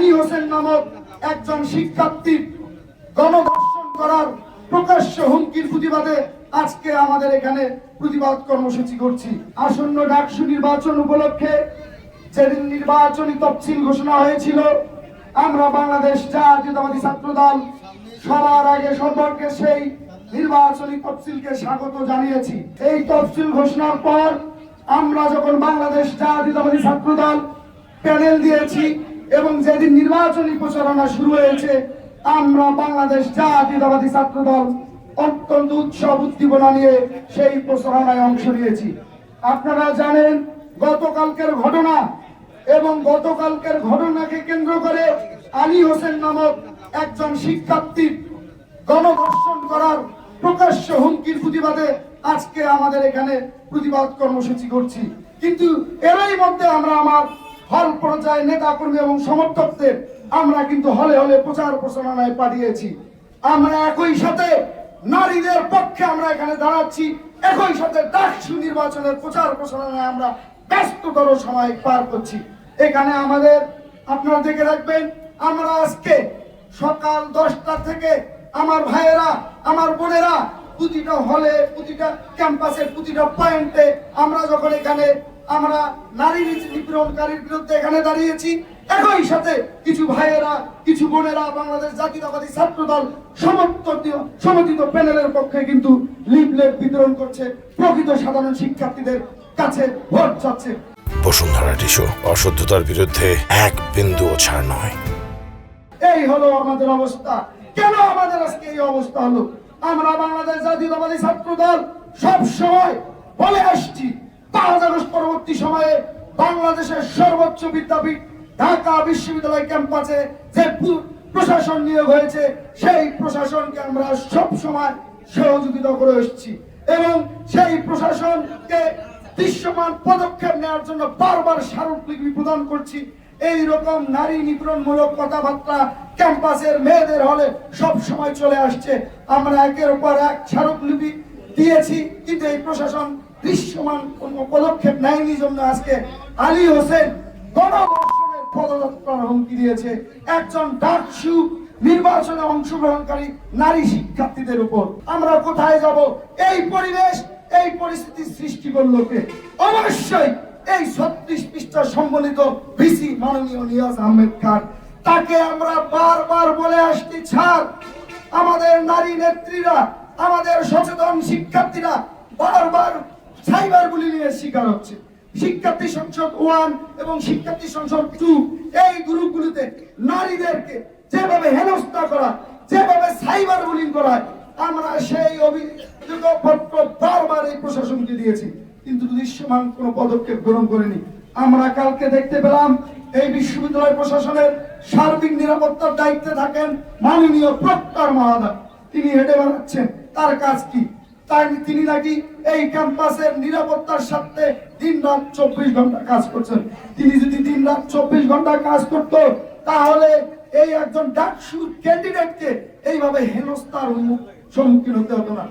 আলী হোসেন নামক একজন শিক্ষার্থী গণধর্ষণ করার প্রকাশ্য হুমকির প্রতিবাদে আজকে আমাদের এখানে প্রতিবাদ কর্মসূচি করছি। আসন্ন ডাকসু নির্বাচন উপলক্ষে যেদিন নির্বাচনী তফসিল ঘোষণা হয়েছিল, আমরা বাংলাদেশ জাতীয়তাবাদী ছাত্রদল সবার আগে সম্পর্কে সেই নির্বাচনী তফসিলকে স্বাগত জানিয়েছি। এই তফসিল ঘোষণার পর আমরা যখন বাংলাদেশ জাতীয়তাবাদী ছাত্রদল প্যানেল দিয়েছি এবং যেদিন নির্বাচনী প্রচারণা শুরু হয়েছে, আমরা বাংলাদেশ জাতীয়তাবাদী ছাত্রদল অত্যন্ত উৎসব উদ্দীপনা নিয়ে সেই প্রচারণায় অংশ নিয়েছি। আপনারা জানেন গতকালকের ঘটনা এবং গতকালকের ঘটনাকে কেন্দ্র করে আলী হোসেন নামক একজন শিক্ষার্থী গণধর্ষণ করার প্রকাশ্য হুমকির প্রতিবাদে আজকে আমাদের এখানে প্রতিবাদ কর্মসূচি করছি। কিন্তু এরই মধ্যে আমরা আমার হল পর্যায়ে নেতা কর্মী এবং সমর্থকদের আমরা কিন্তু হলে হলে প্রচার প্রচারণায় পাঠিয়েছি। আমরা একই সাথে নারীদের পক্ষে আমরা এখানে দাঁড়াচ্ছি, একই সাথে ডাকসু নির্বাচনের প্রচার প্রচারণায় আমরা ব্যস্ততর সময় পার করছি। এখানে আমাদের আপনারা দেখে রাখবেন, আমরা আজকে সকাল 10টা থেকে আমার ভাইয়েরা আমার বোনেরা প্রতিটা হলে প্রতিটা ক্যাম্পাসের প্রতিটা পয়েন্টে আমরা যখন এখানে আমরা নারী নিপীড়নকারীর বিরুদ্ধে এখানে দাঁড়িয়েছি, একই সাথে কিছু ভাইয়েরা কিছু বোনেরা বাংলাদেশ জাতীয়তাবাদী ছাত্রদল সমর্থিত প্যানেলের পক্ষে কিন্তু লিফলেট বিতরণ করছে, প্রকৃত সাধারণ শিক্ষার্থীদের কাছে ভোট চাচ্ছে। বসুন্ধরা টিস্যু অশুদ্ধতার বিরুদ্ধে এক বিন্দুও ছাড় নয়। এই হলো আমাদের অবস্থা। কেন আমাদের আজকে এই অবস্থা হলো? আমরা বাংলাদেশ জাতীয়তাবাদী ছাত্রদল সব সময় বলে আসছি, 5 আগস্ট পরবর্তী সময়ে বাংলাদেশের সর্বোচ্চ বিদ্যাপীঠ ঢাকা বিশ্ববিদ্যালয় ক্যাম্পাসে যে প্রশাসন নিয়োগ হয়েছে, সেই প্রশাসনকে আমরা সব সময় সহযোগিতা করে এসেছি এবং সেই প্রশাসনকে দৃশ্যমান পদক্ষেপ নেওয়ার জন্য বারবার স্মারকলিপি প্রদান করছি। এই রকম নারী নিপীড়নমূলক কথাবার্তা ক্যাম্পাসের মেয়েদের হলে সব সময় চলে আসছে। আমরা একের পর এক স্মারকলিপি দিয়েছি, কিন্তু এই প্রশাসন দৃশ্যমান কোনো পদক্ষেপ নেয়নি জন্য আজকে আলী হোসেন গণধর্ষণের পদযাত্রার হুমকি দিয়েছে একজন ডাকসু নির্বাচনে অংশগ্রহণকারী নারী শিক্ষার্থীদের উপর। আমরা কোথায় যাব? এই পরিবেশ এই পরিস্থিতির সৃষ্টি করলো কে? অবশ্যই এই 36 পৃষ্ঠা সম্বলিত ভিসি মাননীয় নিয়াজ আহমেদ খান। তাকে আমরা বারবার বলে আসছি, ছাড়। আমাদের নারী নেত্রীরা, আমাদের সচেতন শিক্ষার্থীরা বারবার সাইবার বুলিংয়ের শিকার হচ্ছে। শিক্ষার্থী সংসদ 1 এবং শিক্ষার্থী সংসদ 2 এই গ্রুপগুলোতে নারীদেরকে যেভাবে হেনস্থা করা, যেভাবে সাইবার বুলিং করা, আমরা সেই অভিযোগপত্র বারবার এই প্রশাসনকে দিয়েছি, কিন্তু দৃশ্যমান কোনো পদক্ষেপ গ্রহণ করেনি। আমরা কালকে দেখতে পেলাম এই বিশ্ববিদ্যালয় প্রশাসনের সার্বিক নিরাপত্তার দায়িত্বে থাকেন মাননীয় প্রক্টর মহোদয়। তিনি হেঁটে বেড়াচ্ছেন, তার কাজ কি? তিনি নাকি এই ক্যাম্পাসের নিরাপত্তার সাথে দিন-রাত 24 ঘন্টা কাজ করছেন। তিনি যদি দিন-রাত 24 ঘন্টা কাজ করতো, তাহলে এই একজন ডাকসু ক্যান্ডিডেটকে এইভাবে হেনস্থার সম্মুখীন হতে হতো না।